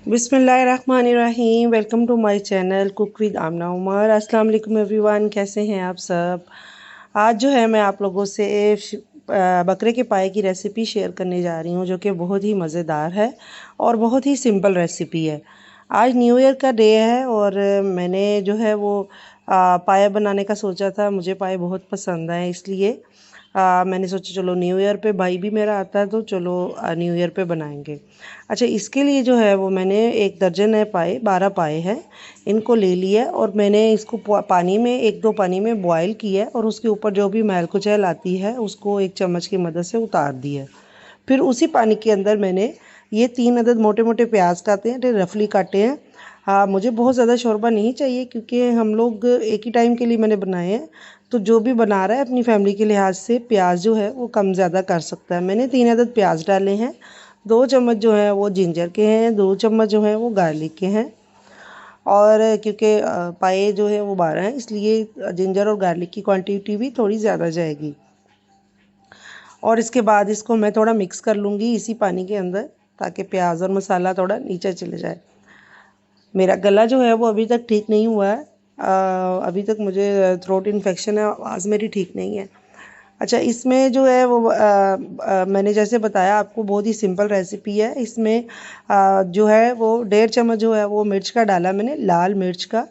बिस्मिल्लाहिर्रहमानिर्रहीम। Welcome to my channel cook with Amna Umar. अस्सलाम वालेकुम एवरीवन, कैसे हैं आप सब। आज जो है मैं आप लोगों से बकरे के पाए की रेसिपी शेयर करने जा रही हूँ, जो कि बहुत ही मज़ेदार है और बहुत ही सिंपल रेसिपी है। आज न्यू ईयर का डे है और मैंने जो है वो पाया बनाने का सोचा था। मुझे पाए बहुत पसंद आए, इसलिए मैंने सोचा चलो न्यू ईयर पे भाई भी मेरा आता है तो चलो न्यू ईयर पे बनाएंगे। अच्छा, इसके लिए जो है वो मैंने 1 दर्जन है पाए, 12 पाए हैं, इनको ले लिया और मैंने इसको पानी में 1-2 पानी में बॉयल किया और उसके ऊपर जो भी मैल कुचैल आती है उसको एक चम्मच की मदद से उतार दिया। फिर उसी पानी के अंदर मैंने ये 3 अदद मोटे मोटे प्याज काटे हैं, रफली काटे हैं। हाँ, मुझे बहुत ज़्यादा शोरबा नहीं चाहिए क्योंकि हम लोग एक ही टाइम के लिए मैंने बनाए हैं, तो जो भी बना रहा है अपनी फैमिली के लिहाज से प्याज जो है वो कम ज़्यादा कर सकता है। मैंने 3 अदद प्याज डाले हैं, 2 चम्मच जो है वो जिंजर के हैं, 2 चम्मच जो है वो गार्लिक के हैं। और क्योंकि पाए जो है वो 12 हैं, इसलिए जिंजर और गार्लिक की क्वांटिटी भी थोड़ी ज़्यादा जाएगी। और इसके बाद इसको मैं थोड़ा मिक्स कर लूँगी इसी पानी के अंदर, ताकि प्याज और मसाला थोड़ा नीचे चले जाए। मेरा गला जो है वो अभी तक ठीक नहीं हुआ है। अभी तक मुझे थ्रोट इन्फेक्शन है, आवाज़ मेरी ठीक नहीं है। अच्छा, इसमें जो है वो मैंने जैसे बताया आपको, बहुत ही सिंपल रेसिपी है। इसमें जो है वो 1.5 चम्मच जो है वो मिर्च का डाला मैंने, लाल मिर्च का,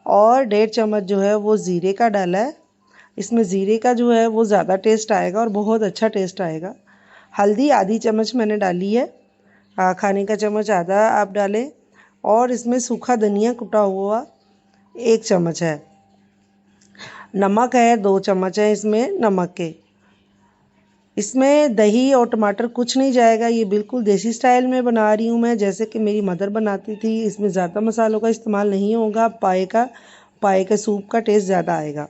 और 1.5 चम्मच जो है वो ज़ीरे का डाला है। इसमें ज़ीरे का जो है वो ज़्यादा टेस्ट आएगा और बहुत अच्छा टेस्ट आएगा। हल्दी आधी चम्मच मैंने डाली है, खाने का चम्मच आधा आप डालें। और इसमें सूखा धनिया कुटा हुआ 1 चम्मच है। नमक है, 2 चम्मच है इसमें नमक के। इसमें दही और टमाटर कुछ नहीं जाएगा, ये बिल्कुल देसी स्टाइल में बना रही हूँ मैं, जैसे कि मेरी मदर बनाती थी। इसमें ज़्यादा मसालों का इस्तेमाल नहीं होगा, पाए का सूप का टेस्ट ज़्यादा आएगा।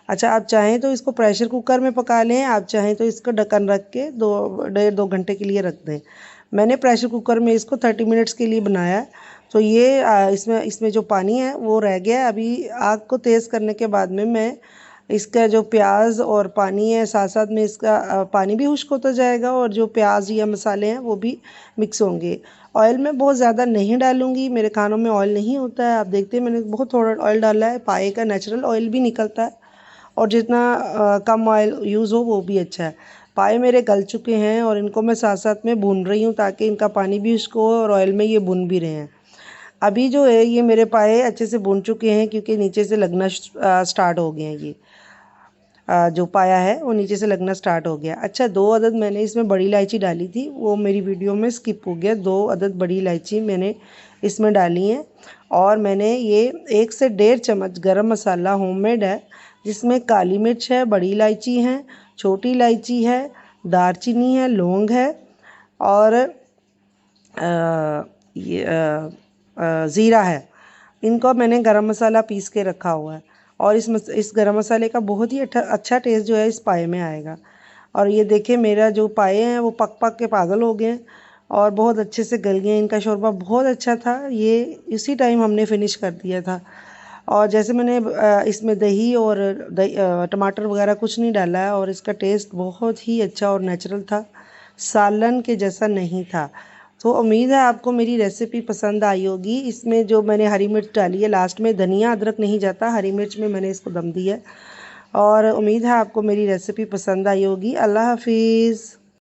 अच्छा, आप चाहें तो इसको प्रेशर कुकर में पका लें, आप चाहें तो इसको ढक्कन रख के 1.5-2 घंटे के लिए रख दें। मैंने प्रेशर कुकर में इसको 30 मिनट्स के लिए बनाया है। तो ये इसमें जो पानी है वो रह गया है। अभी आग को तेज़ करने के बाद में मैं इसका जो प्याज और पानी है, साथ साथ में इसका पानी भी खुश्क होता जाएगा और जो प्याज या मसाले हैं वो भी मिक्स होंगे। ऑयल मैं बहुत ज़्यादा नहीं डालूँगी, मेरे खानों में ऑयल नहीं होता है। आप देखते हैं मैंने बहुत थोड़ा ऑयल डाला है, पाए का नेचुरल ऑयल भी निकलता है और जितना कम ऑयल यूज़ हो वो भी अच्छा है। पाए मेरे गल चुके हैं और इनको मैं साथ साथ में भून रही हूँ ताकि इनका पानी भी खुश्क हो और ऑयल में ये भुन भी रहे हैं। अभी जो है ये मेरे पाए अच्छे से भुन चुके हैं क्योंकि नीचे से लगना स्टार्ट हो गए हैं। ये जो पाया है वो नीचे से लगना स्टार्ट हो गया। अच्छा, 2 अदद मैंने इसमें बड़ी इलायची डाली थी, वो मेरी वीडियो में स्किप हो गया। 2 अदद बड़ी इलायची मैंने इसमें डाली हैं। और मैंने ये 1 से 1.5 चम्मच गरम मसाला होममेड है, जिसमें काली मिर्च है, बड़ी इलायची है, छोटी इलायची है, दालचीनी है, लौंग है और ये ज़ीरा है। इनको मैंने गरम मसाला पीस के रखा हुआ है और इस गरम मसाले का बहुत ही अच्छा टेस्ट जो है इस पाए में आएगा। और ये देखिए मेरा जो पाए हैं वो पक पक के पागल हो गए हैं और बहुत अच्छे से गल गए हैं। इनका शोरबा बहुत अच्छा था, ये इसी टाइम हमने फिनिश कर दिया था। और जैसे मैंने इसमें दही और टमाटर वगैरह कुछ नहीं डाला है और इसका टेस्ट बहुत ही अच्छा और नेचुरल था, सालन के जैसा नहीं था। तो उम्मीद है आपको मेरी रेसिपी पसंद आई होगी। इसमें जो मैंने हरी मिर्च डाली है लास्ट में, धनिया अदरक नहीं जाता, हरी मिर्च में मैंने इसको दम दिया है। और उम्मीद है आपको मेरी रेसिपी पसंद आई होगी। अल्लाह हाफिज़।